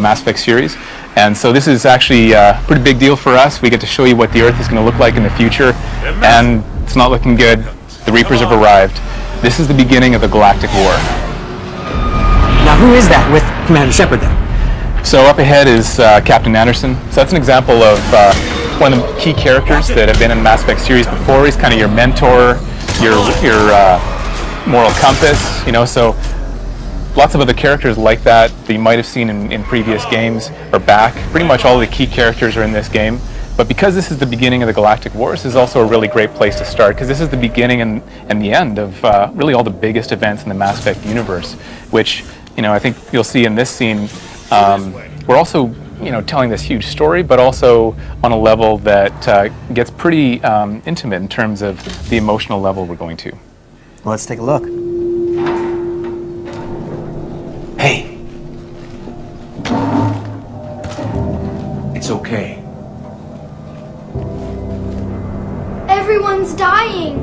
the Mass Effect series. And so this is actually a pretty big deal for us. We get to show you what the Earth is going to look like in the future, and it's not looking good. The Reapers have arrived. This is the beginning of the Galactic War. Now, who is that with Commander Shepard then? So up ahead is Captain Anderson. So that's an example of one of the key characters that have been in the Mass Effect series before. He's kind of your mentor, your moral compass, you know. So lots of other characters like that you might have seen in previous games are back. Pretty much all of the key characters are in this game. But because this is the beginning of the Galactic Wars, this is also a really great place to start, because this is the beginning and the end of really all the biggest events in the Mass Effect universe, which, you know, I think you'll see in this scene. We're also, you know, telling this huge story, but also on a level that gets pretty intimate in terms of the emotional level we're going to. Well, let's take a look. Hey. It's okay. Everyone's dying.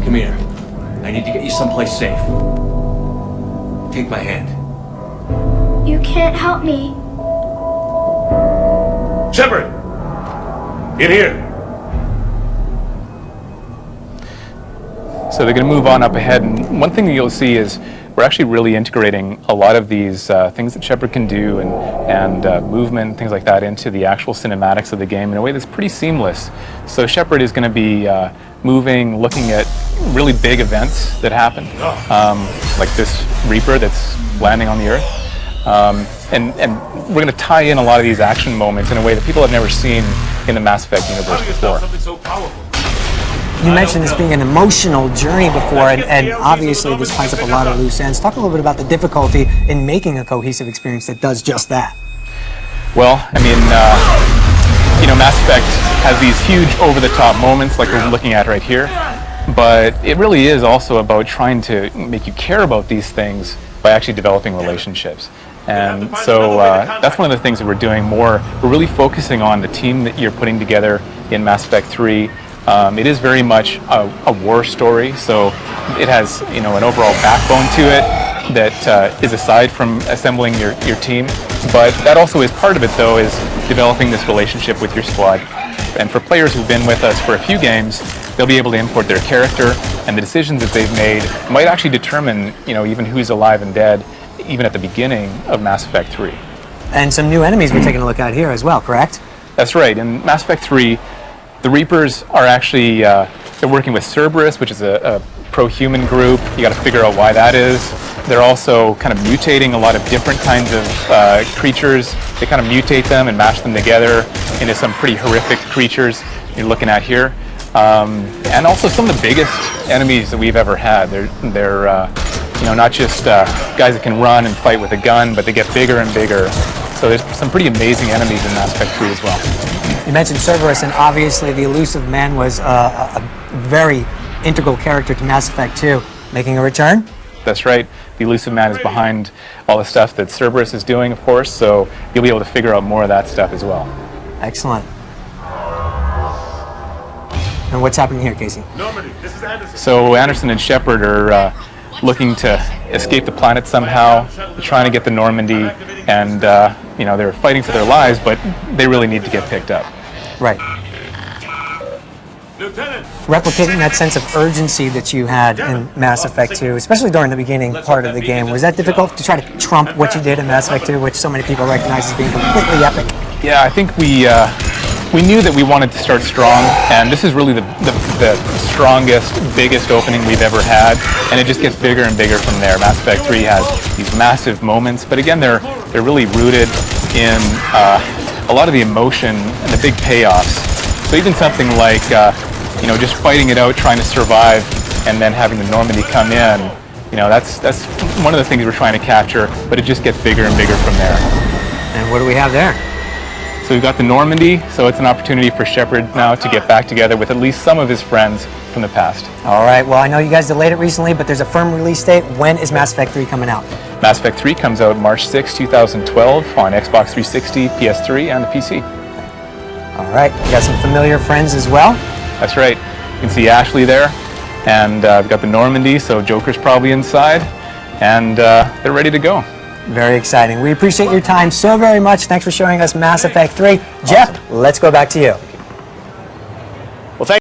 Come here. I need to get you someplace safe. Take my hand. You can't help me. Shepard! In here! So they're going to move on up ahead, and one thing that you'll see is we're actually really integrating a lot of these things that Shepard can do and movement, things like that, into the actual cinematics of the game in a way that's pretty seamless. So Shepard is going to be moving, looking at really big events that happen, like this Reaper that's landing on the Earth. And we're going to tie in a lot of these action moments in a way that people have never seen in the Mass Effect universe before. You mentioned this being an emotional journey before, and obviously this ties up a lot of loose ends. Talk a little bit about the difficulty in making a cohesive experience that does just that. Well, I mean, you know, Mass Effect has these huge over-the-top moments like we're looking at right here, but it really is also about trying to make you care about these things by actually developing relationships. And so that's one of the things that we're doing more. We're really focusing on the team that you're putting together in Mass Effect 3. It is very much a war story, so it has, you know, an overall backbone to it that is aside from assembling your team. But that also is part of it, though, is developing this relationship with your squad. And for players who've been with us for a few games, they'll be able to import their character, and the decisions that they've made might actually determine, you know, even who's alive and dead, even at the beginning of Mass Effect 3. And some new enemies we're taking a look at here as well, correct? That's right. In Mass Effect 3, the Reapers are actually, they're working with Cerberus, which is a pro-human group. You got to figure out why that is. They're also kind of mutating a lot of different kinds of creatures. They kind of mutate them and mash them together into some pretty horrific creatures you're looking at here. And also some of the biggest enemies that we've ever had. They're you know, not just guys that can run and fight with a gun, but they get bigger and bigger. So there's some pretty amazing enemies in Mass Effect 3 as well. You mentioned Cerberus, and obviously the Elusive Man was a very integral character to Mass Effect 2. Making a return? That's right. The Elusive Man is behind all the stuff that Cerberus is doing, of course, so you'll be able to figure out more of that stuff as well. Excellent. And what's happening here, Casey? Normandy, this is Anderson. So Anderson and Shepard are looking to escape the planet somehow. They're trying to get to Normandy, and you know, they're fighting for their lives, but they really need to get picked up. Right. Lieutenant. Replicating that sense of urgency that you had in Mass Effect 2, especially during the beginning part of the game, was that difficult to try to trump what you did in Mass Effect 2, which so many people recognize as being completely epic? Yeah, I think we knew that we wanted to start strong, and this is really the strongest, biggest opening we've ever had, and it just gets bigger and bigger from there. Mass Effect 3 has these massive moments, but again, they're really rooted in a lot of the emotion and the big payoffs. So even something like you know, just fighting it out, trying to survive, and then having the Normandy come in, you know, that's one of the things we're trying to capture, but it just gets bigger and bigger from there. And what do we have there? So we've got the Normandy, so it's an opportunity for Shepard now to get back together with at least some of his friends from the past. All right, well, I know you guys delayed it recently, but there's a firm release date. When is Mass Effect 3 coming out? Mass Effect 3 comes out March 6, 2012 on Xbox 360, PS3, and the PC. All right, you got some familiar friends as well? That's right. You can see Ashley there. and we've got the Normandy, so Joker's probably inside, and they're ready to go. Very exciting. We appreciate your time so very much. Thanks for showing us Mass Effect 3. Jeff, let's go back to you. Well, thank